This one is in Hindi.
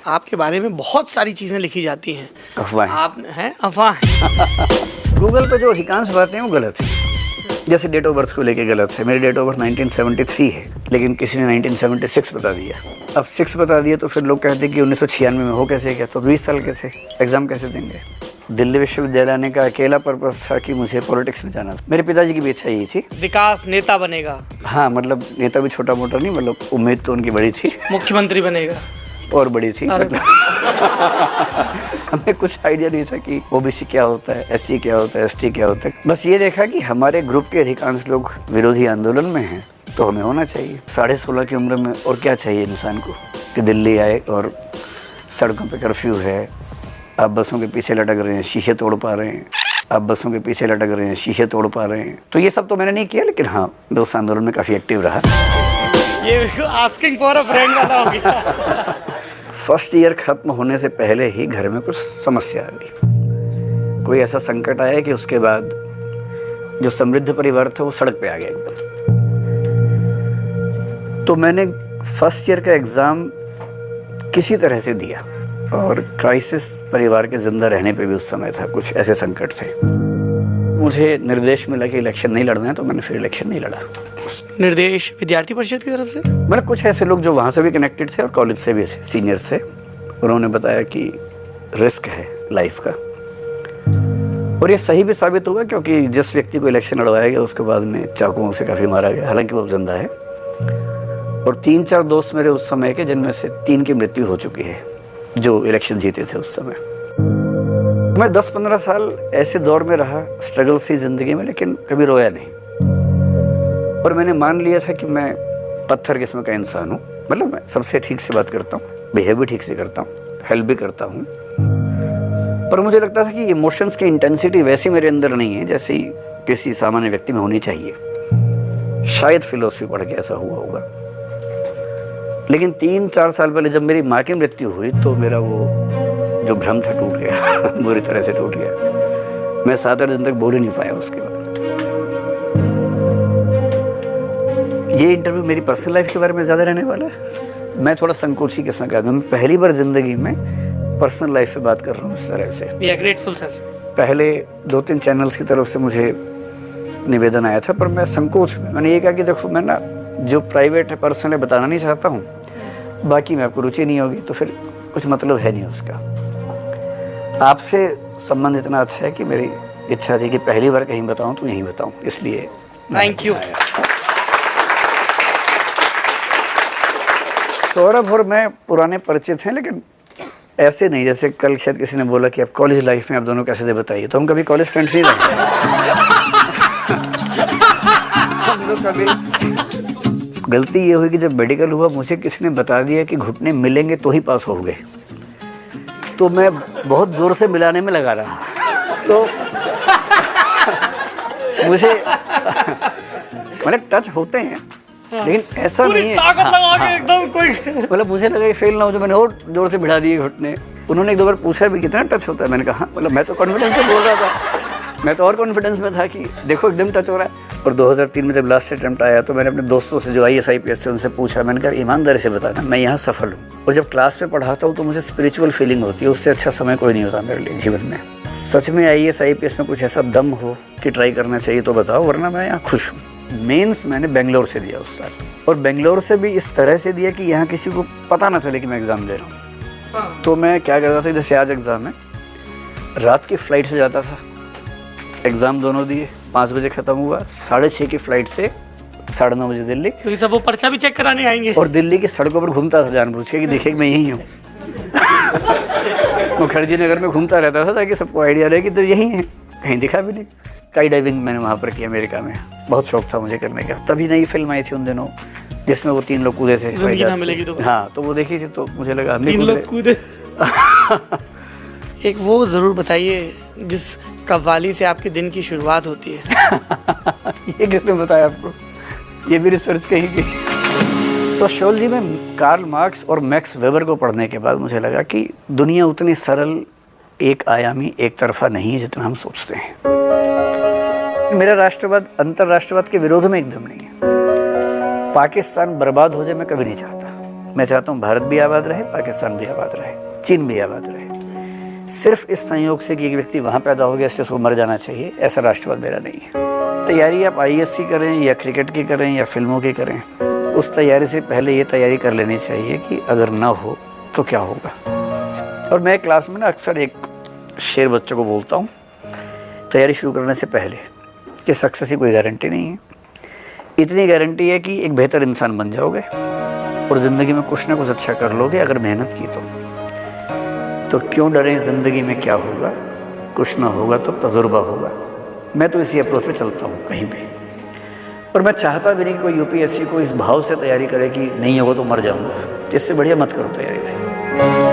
आपके बारे में बहुत सारी चीज़ें लिखी जाती हैं। अफवाह आप हैं अफवाह। गूगल पे जो अधिकांश बातें हैं वो गलत हैं। जैसे डेट ऑफ बर्थ को लेके गलत है। मेरी डेट ऑफ बर्थ 1973 है, लेकिन किसी ने 1976 बता दिया। अब 6 बता दिया तो फिर लोग कहते हैं कि 1996 में हो कैसे गया, तो 20 साल के थे, एग्ज़ाम कैसे देंगे। दिल्ली विश्वविद्यालय आने का अकेला पर्पस था कि मुझे पॉलिटिक्स में जाना था। मेरे पिताजी की भी इच्छा यही थी। विकास नेता बनेगा। हाँ, मतलब नेता भी छोटा मोटा नहीं, मतलब उम्मीद तो उनकी बड़ी थी। मुख्यमंत्री बनेगा और बड़ी थी। हमें कुछ आइडिया नहीं था कि ओबीसी क्या होता है, एससी क्या होता है, एसटी क्या होता है। बस ये देखा कि हमारे ग्रुप के अधिकांश लोग विरोधी आंदोलन में हैं, तो हमें होना चाहिए। 16.5 की उम्र में और क्या चाहिए इंसान को कि दिल्ली आए और सड़कों पे कर्फ्यू है, आप बसों के पीछे लटक रहे हैं, शीशे तोड़ पा रहे हैं, आप बसों के पीछे लटक रहे हैं, शीशे तोड़ पा रहे हैं। तो ये सब तो मैंने नहीं किया, लेकिन हाँ, मैं उस आंदोलन में काफ़ी एक्टिव रहा। ये आस्किंग फॉर अ फ्रेंड वाला हो गया। फर्स्ट ईयर खत्म होने से पहले ही घर में कुछ समस्या आ गई। कोई ऐसा संकट आया कि उसके बाद जो समृद्ध परिवार था वो सड़क पे आ गया एकदम। तो मैंने फर्स्ट ईयर का एग्ज़ाम किसी तरह से दिया, और क्राइसिस परिवार के जिंदा रहने पे भी उस समय था। कुछ ऐसे संकट थे। मुझे निर्देश मिला कि इलेक्शन नहीं लड़ना है, तो मैंने फिर इलेक्शन नहीं लड़ा। निर्देश विद्यार्थी परिषद की तरफ से? मतलब कुछ ऐसे लोग जो वहाँ से भी कनेक्टेड थे और कॉलेज से भी थे, सीनियर से, उन्होंने बताया कि रिस्क है लाइफ का। और ये सही भी साबित हुआ, क्योंकि जिस व्यक्ति को इलेक्शन लड़वाया गया उसके बाद में चाकुओं से काफ़ी मारा गया, हालांकि वो जिंदा है। और 3-4 दोस्त मेरे उस समय के, जिनमें से 3 की मृत्यु हो चुकी है, जो इलेक्शन जीते थे उस समय। मैं 10-15 साल ऐसे दौर में रहा, स्ट्रगल सी जिंदगी में, लेकिन कभी रोया नहीं। और मैंने मान लिया था कि मैं पत्थर किस्म का इंसान हूँ। मतलब मैं सबसे ठीक से बात करता हूँ, बिहेव भी ठीक से करता हूँ, हेल्प भी करता हूँ। पर मुझे लगता था कि इमोशंस की इंटेंसिटी वैसी मेरे अंदर नहीं है जैसी किसी सामान्य व्यक्ति में होनी चाहिए। शायद फिलोसफी पढ़ के ऐसा हुआ होगा। लेकिन 3-4 साल पहले जब मेरी माँ की मृत्यु हुई, तो मेरा वो जो भ्रम था टूट गया। बुरी तरह से टूट गया। मैं 7-8 दिन तक बोल ही नहीं पाया उसके बाद। ये इंटरव्यू मेरी पर्सनल लाइफ के बारे में ज़्यादा रहने वाला है। मैं थोड़ा संकोची किस्म का आदमी हूं। मैं पहली बार ज़िंदगी में पर्सनल लाइफ पे बात कर रहा हूँ इस तरह से। We are grateful sir. पहले 2-3 चैनल्स की तरफ से मुझे निवेदन आया था, पर मैं संकोच में, मैंने ये कहा कि देखो, मैं ना जो प्राइवेट है, पर्सनल है, बताना नहीं चाहता हूँ। बाकी में आपको रुचि नहीं होगी तो फिर कुछ मतलब है नहीं उसका। आपसे संबंध इतना अच्छा है कि मेरी इच्छा थी कि पहली बार कहीं बताऊँ तो यहीं बताऊँ, इसलिए थैंक यू। सौरभ और मैं पुराने परिचित हैं, लेकिन ऐसे नहीं जैसे कल शायद किसी ने बोला कि आप कॉलेज लाइफ में आप दोनों कैसे थे बताइए। तो हम कभी कॉलेज फ्रेंड्स नहीं रहे। गलती ये हुई कि जब मेडिकल हुआ, मुझे किसी ने बता दिया कि घुटने मिलेंगे तो ही पास होगे। तो मैं बहुत जोर से मिलाने में लगा रहा, तो मुझे मतलब टच होते हैं, लेकिन ऐसा नहीं है ताकत लगा के एकदम कोई। मतलब मुझे लगा कि फेल ना हो, जो मैंने और जोर से भिड़ा दिए घुटने। उन्होंने 1-2 बार पूछा भी कितना टच होता है। मैंने कहा मतलब मैं तो कॉन्फिडेंस से बोल रहा था, मैं तो और कॉन्फिडेंस में था कि देखो एकदम टच हो रहा है। और 2003 में जब लास्ट अटेम्प्ट आया, तो मैंने अपने दोस्तों से जो IAS IPS से उनसे पूछा। मैंने कहा ईमानदारी से बताना, मैं यहाँ सफल हूँ। और जब क्लास में पढ़ाता हूँ तो मुझे स्पिरिचुअल फीलिंग होती है, उससे अच्छा समय कोई नहीं होता मेरे लिए जीवन में। सच में IAS IPS में कुछ ऐसा दम हो कि ट्राई करना चाहिए तो बताओ, वरना मैं यहाँ खुश हूँ। मेंस मैंने बेंगलोर से दिया उस साल, और बेंगलोर से भी इस तरह से दिया कि यहाँ किसी को पता ना चले कि मैं एग्ज़ाम दे रहा हूँ। तो मैं क्या करता था, जैसे आज एग्ज़ाम है, रात की फ़्लाइट से जाता था, एग्ज़ाम दोनों दिए, 5 बजे ख़त्म हुआ, 6:30 की फ़्लाइट से 9:30 बजे दिल्ली, क्योंकि सब वो पर्चा भी चेक कराने आएंगे। और दिल्ली की सड़कों पर घूमता था जानबूझ के कि देखिए मैं यही हूँ। मुखर्जी नगर में घूमता रहता था ताकि सबको आइडिया रहे कि तो यही है, कहीं दिखा भी नहीं। स्काई डाइविंग मैंने वहाँ पर किया अमेरिका में, बहुत शौक था मुझे करने का। तभी नई फिल्म आई थी उन दिनों जिसमें वो 3 लोग कूदे थे। जिंदगी ना मिलेगी तो। हाँ, तो वो देखी थी, तो मुझे लगा हम 3 लोग कूदे। एक वो ज़रूर बताइए जिस कव्वाली से आपके दिन की शुरुआत होती है। ये किसने बताया आपको? ये भी रिसर्च कहीं की। सोशियोलॉजी में कार्ल मार्क्स और मैक्स वेबर को पढ़ने के बाद मुझे लगा कि दुनिया उतनी सरल, एक आयामी, एक तरफा नहीं है जितना हम सोचते हैं। मेरा राष्ट्रवाद अंतर्राष्ट्रवाद के विरोध में एकदम नहीं है। पाकिस्तान बर्बाद हो जाए मैं कभी नहीं चाहता, मैं चाहता हूँ भारत भी आबाद रहे, पाकिस्तान भी आबाद रहे, चीन भी आबाद रहे। सिर्फ इस संयोग से कि एक व्यक्ति वहाँ पैदा हो गया इसलिए उसको मर जाना चाहिए, ऐसा राष्ट्रवाद मेरा नहीं है। तैयारी आप IAS की करें या क्रिकेट की करें या फिल्मों की करें, उस तैयारी से पहले ये तैयारी कर लेनी चाहिए कि अगर ना हो तो क्या होगा। और मैं क्लास में ना अक्सर एक शेर बच्चों को बोलता हूँ तैयारी शुरू करने से पहले कि सक्सेस की कोई गारंटी नहीं है, इतनी गारंटी है कि एक बेहतर इंसान बन जाओगे और ज़िंदगी में कुछ ना कुछ अच्छा कर लोगे अगर मेहनत की तो क्यों डरें ज़िंदगी में क्या होगा, कुछ ना होगा तो तजुर्बा होगा। मैं तो इसी अप्रोच पे चलता हूँ कहीं भी, और मैं चाहता भी नहीं कि कोई UPSC को इस भाव से तैयारी करे कि नहीं होगा तो मर जाऊँगा। इससे बढ़िया मत करो तैयारी भाई।